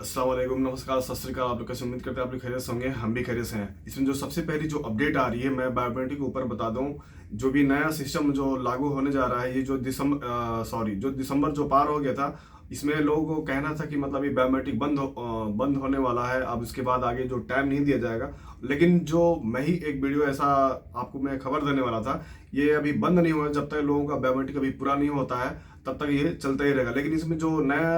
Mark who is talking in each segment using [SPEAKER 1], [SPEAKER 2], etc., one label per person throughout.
[SPEAKER 1] अस्सलाम वालेकुम, नमस्कार, सत श्री अकाल। आप लोग कैसे? उम्मीद करते हैं आप लोग खैरियत से होंगे। हम भी खैरियत से हैं। इसमें जो सबसे पहली जो अपडेट आ रही है, मैं बायोमेट्रिक के ऊपर बता दूं। जो भी नया सिस्टम जो लागू होने जा रहा है, ये जो दिसंबर जो पार हो गया था, इसमें लोगों को कहना था कि मतलब ये बायोमेट्रिक बंद होने वाला है। अब इसके बाद आगे जो टाइम नहीं दिया जाएगा। लेकिन जो मैं ही एक वीडियो ऐसा आपको मैं खबर देने वाला था, ये अभी बंद नहीं हुआ। जब तक लोगों का बायोमेट्रिक अभी पूरा नहीं होता है, तब तक ये चलता ही रहेगा। लेकिन इसमें जो नया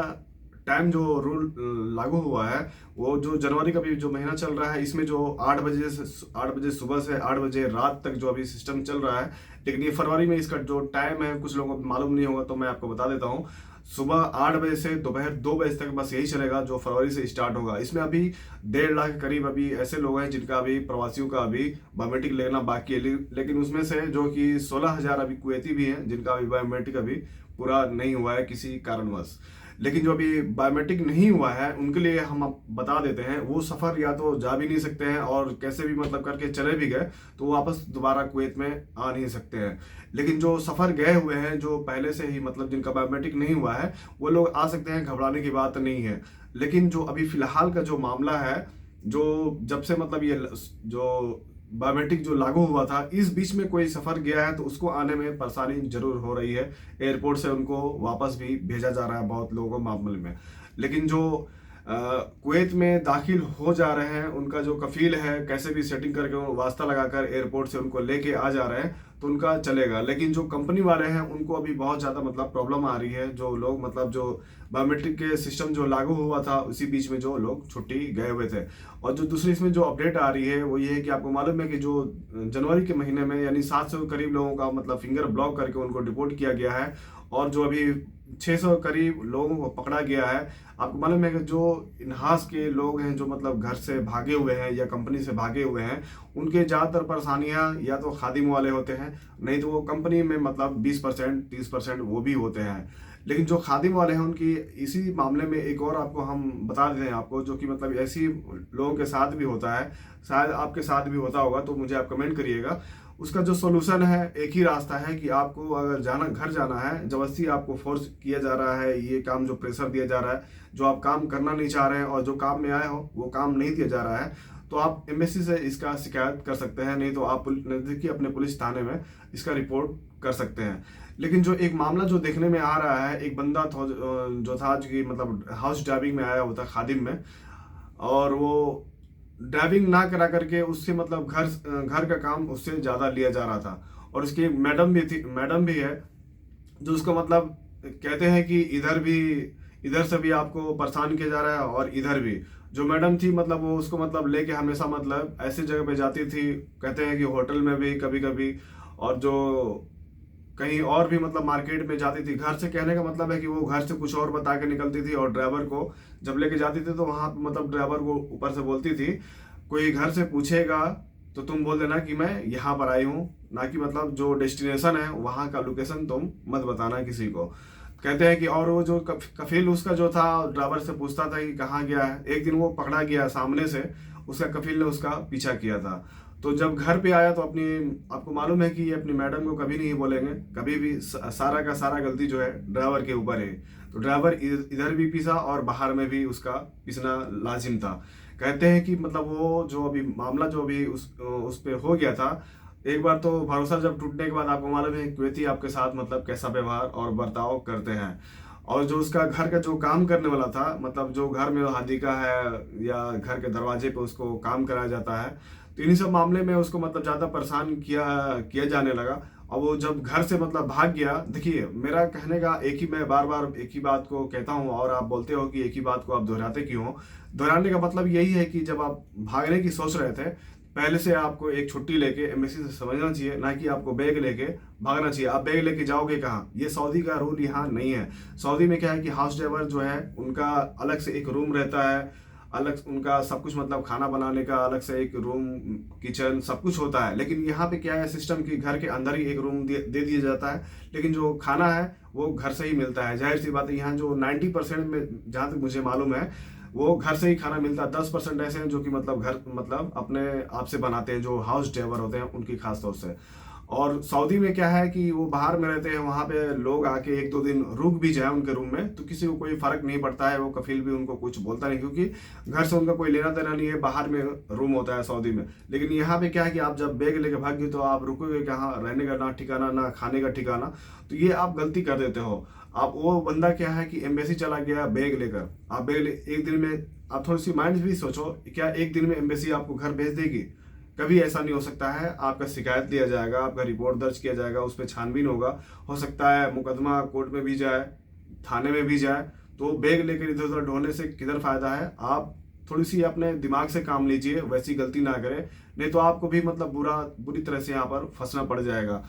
[SPEAKER 1] टाइम जो रूल लागू हुआ है, वो जो जनवरी का भी जो महीना चल रहा है, इसमें जो 8 बजे सुबह से 8 बजे रात तक जो अभी सिस्टम चल रहा है। लेकिन ये फरवरी में इसका जो टाइम है, कुछ लोगों को मालूम नहीं होगा, तो मैं आपको बता देता हूँ। सुबह 8 बजे से दोपहर 2 बजे तक बस यही चलेगा, जो फरवरी से स्टार्ट होगा। इसमें अभी 1.5 लाख के करीब अभी ऐसे लोग हैं जिनका अभी प्रवासियों का अभी बायोमेट्रिक लेना बाकी है। लेकिन उसमें से जो कि 16,000 अभी कुवैती भी हैं जिनका अभी बायोमेट्रिक अभी पूरा नहीं हुआ है किसी कारणवश। लेकिन जो अभी बायोमेट्रिक नहीं हुआ है, उनके लिए हम अब बता देते हैं, वो सफ़र या तो जा भी नहीं सकते हैं, और कैसे भी मतलब करके चले भी गए तो वापस दोबारा कुवैत में आ नहीं सकते हैं। लेकिन जो सफ़र गए हुए हैं, जो पहले से ही मतलब जिनका बायोमेट्रिक नहीं हुआ है, वो लोग आ सकते हैं, घबराने की बात नहीं है। लेकिन जो अभी फ़िलहाल का जो मामला है, जो जब से मतलब ये जो बायोमेट्रिक जो लागू हुआ था, इस बीच में कोई सफ़र गया है तो उसको आने में परेशानी जरूर हो रही है। एयरपोर्ट से उनको वापस भी भेजा जा रहा है बहुत लोगों को मामले में। लेकिन जो कुवैत में दाखिल हो जा रहे हैं, उनका जो कफील है, कैसे भी सेटिंग करके वो वास्ता लगाकर एयरपोर्ट से उनको लेके आ जा रहे हैं, तो उनका चलेगा। लेकिन जो कंपनी वाले हैं, उनको अभी बहुत ज़्यादा मतलब प्रॉब्लम आ रही है। जो लोग मतलब जो बायोमेट्रिक के सिस्टम जो लागू हुआ था, उसी बीच में जो लोग छुट्टी गए हुए थे। और जो दूसरी इसमें जो अपडेट आ रही है, वो ये है कि आपको मालूम है कि जो जनवरी के महीने में यानी 700 के करीब लोगों का मतलब फिंगर ब्लॉक करके उनको डिपोर्ट किया गया है। और जो अभी 600 करीब लोगों को पकड़ा गया है। आपको मालूम है कि जो इन्हास के लोग हैं, जो मतलब घर से भागे हुए हैं या कंपनी से भागे हुए हैं, उनके ज़्यादातर परेशानियां या तो खादिम वाले होते हैं, नहीं तो वो कंपनी में मतलब 20% 30% वो भी होते हैं। लेकिन जो खादिम वाले हैं, उनकी इसी मामले में एक और आपको हम बता देते हैं आपको, जो कि मतलब ऐसी लोगों के साथ भी होता है, शायद आपके साथ भी होता होगा, तो मुझे आप कमेंट करिएगा। उसका जो सोल्यूशन है, एक ही रास्ता है कि आपको अगर घर जाना है, जबरदस्ती आपको फोर्स किया जा रहा है, ये काम जो प्रेशर दिया जा रहा है, जो आप काम करना नहीं चाह रहे हैं और जो काम में आए हो वो काम नहीं दिया जा रहा है, तो आप एम्बेसी से इसका शिकायत कर सकते हैं। नहीं तो आप नज़दीकी अपने पुलिस थाने में इसका रिपोर्ट कर सकते हैं। लेकिन जो एक मामला जो देखने में आ रहा है, एक बंदा था जो था जो कि मतलब हाउस ड्राइविंग में आया हुआ था खादिम में, और वो ड्राइविंग ना करा करके उससे मतलब घर का काम उससे ज़्यादा लिया जा रहा था। और उसकी मैडम भी है, जो उसको मतलब कहते हैं कि इधर से भी आपको परेशान किया जा रहा है, और इधर भी जो मैडम थी मतलब वो उसको मतलब लेके हमेशा मतलब ऐसी जगह पे जाती थी, कहते हैं कि होटल में भी कभी कभी, और जो कहीं और भी मतलब मार्केट में जाती थी। घर से कहने का मतलब है कि वो घर से कुछ और बता के निकलती थी, और ड्राइवर को जब लेके जाती थी तो वहाँ मतलब ड्राइवर को ऊपर से बोलती थी, कोई घर से पूछेगा तो तुम बोल देना कि मैं यहाँ पर आई हूँ, ना कि मतलब जो डेस्टिनेशन है वहाँ का लोकेशन तुम मत बताना किसी को। कहते हैं कि और वो जो कफील उसका जो था, ड्राइवर से पूछता था कि कहाँ गया है। एक दिन वो पकड़ा गया सामने से, उसका कफील ने उसका पीछा किया था। तो जब घर पे आया तो आपको मालूम है कि ये अपनी मैडम को कभी नहीं बोलेंगे, कभी भी सारा का सारा गलती जो है ड्राइवर के ऊपर है। तो ड्राइवर इधर भी पीसा और बाहर में भी उसका पीसना लाजिम था। कहते हैं कि मतलब वो जो अभी मामला जो अभी उस पे हो गया था, एक बार तो भरोसा जब टूटने के बाद आपको मालूम है कुवैती आपके साथ मतलब कैसा व्यवहार और बर्ताव करते हैं। और जो उसका घर का जो काम करने वाला था, मतलब जो घर में हादीका है या घर के दरवाजे पे उसको काम कराया जाता है, तो इन्हीं सब मामले में उसको मतलब ज़्यादा परेशान किया जाने लगा। और वो जब घर से मतलब भाग गया, देखिए मेरा कहने का एक ही, मैं बार बार एक ही बात को कहता हूँ, और आप बोलते हो कि एक ही बात को आप दोहराते क्यों हो। दोहराने का मतलब यही है कि जब आप भागने की सोच रहे थे, पहले से आपको एक छुट्टी लेके एम्बेसी से समझना चाहिए, ना कि आपको बैग लेके भागना चाहिए। आप बैग लेके जाओगे कहाँ? ये सऊदी का रूल यहाँ नहीं है। सऊदी में क्या है कि हाउस ड्राइवर जो है, उनका अलग से एक रूम रहता है, अलग उनका सब कुछ मतलब खाना बनाने का अलग से एक रूम, किचन सब कुछ होता है। लेकिन यहाँ पे क्या है सिस्टम कि घर के अंदर ही एक रूम दे दिया जाता है, लेकिन जो खाना है वो घर से ही मिलता है। जाहिर सी बात है, यहाँ जो 90% में जहाँ तक मुझे मालूम है, वो घर से ही खाना मिलता है। 10% ऐसे हैं जो कि मतलब घर मतलब अपने आप से बनाते हैं, जो हाउस ड्राइवर होते हैं उनकी खास तौर से। और सऊदी में क्या है कि वो बाहर में रहते हैं, वहाँ पे लोग आके 1-2 दिन रुक भी जाए उनके रूम में तो किसी को कोई फर्क नहीं पड़ता है, वो कफील भी उनको कुछ बोलता नहीं, क्योंकि घर से उनका कोई लेना देना नहीं है, बाहर में रूम होता है सऊदी में। लेकिन यहाँ पे क्या है कि आप जब बैग लेके भाग गए तो आप रुकोगे कहाँ, रहने का ना ठिकाना ना खाने का ठिकाना, तो ये आप गलती कर देते हो। आप वो बंदा क्या है कि एम्बेसी चला गया बैग लेकर, आप एक दिन में, आप थोड़ी सी माइंड भी सोचो, क्या एक दिन में एम्बेसी आपको घर भेज देगी? कभी ऐसा नहीं हो सकता है। आपका शिकायत दिया जाएगा, आपका रिपोर्ट दर्ज किया जाएगा, उस पर छानबीन होगा, हो सकता है मुकदमा कोर्ट में भी जाए, थाने में भी जाए। तो बैग लेकर इधर उधर ढोने से किधर फायदा है? आप थोड़ी सी अपने दिमाग से काम लीजिए, वैसी गलती ना करें, नहीं तो आपको भी मतलब बुरी तरह से यहाँ पर फंसना पड़ जाएगा।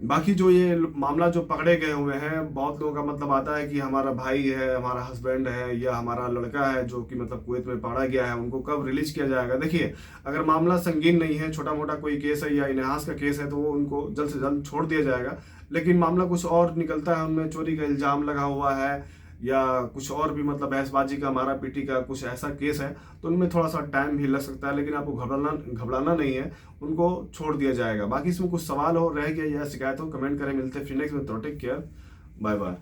[SPEAKER 1] बाकी जो ये मामला जो पकड़े गए हुए हैं, बहुत लोगों का मतलब आता है कि हमारा भाई है, हमारा हस्बैंड है, या हमारा लड़का है जो कि मतलब कुवैत में पकड़ा गया है, उनको कब रिलीज किया जाएगा। देखिए, अगर मामला संगीन नहीं है, छोटा मोटा कोई केस है या इन्हास का केस है, तो वो उनको जल्द से जल्द छोड़ दिया जाएगा। लेकिन मामला कुछ और निकलता है, उनमें चोरी का इल्जाम लगा हुआ है या कुछ और भी मतलब बहसबाजी का, मारा पीटी का कुछ ऐसा केस है, तो उनमें थोड़ा सा टाइम भी लग सकता है। लेकिन आपको घबराना नहीं है, उनको छोड़ दिया जाएगा। बाकी इसमें कुछ सवाल हो रह गया या शिकायत हो, कमेंट करें। मिलते हैं फिर नेक्स्ट में। तो टेक केयर, बाय बाय।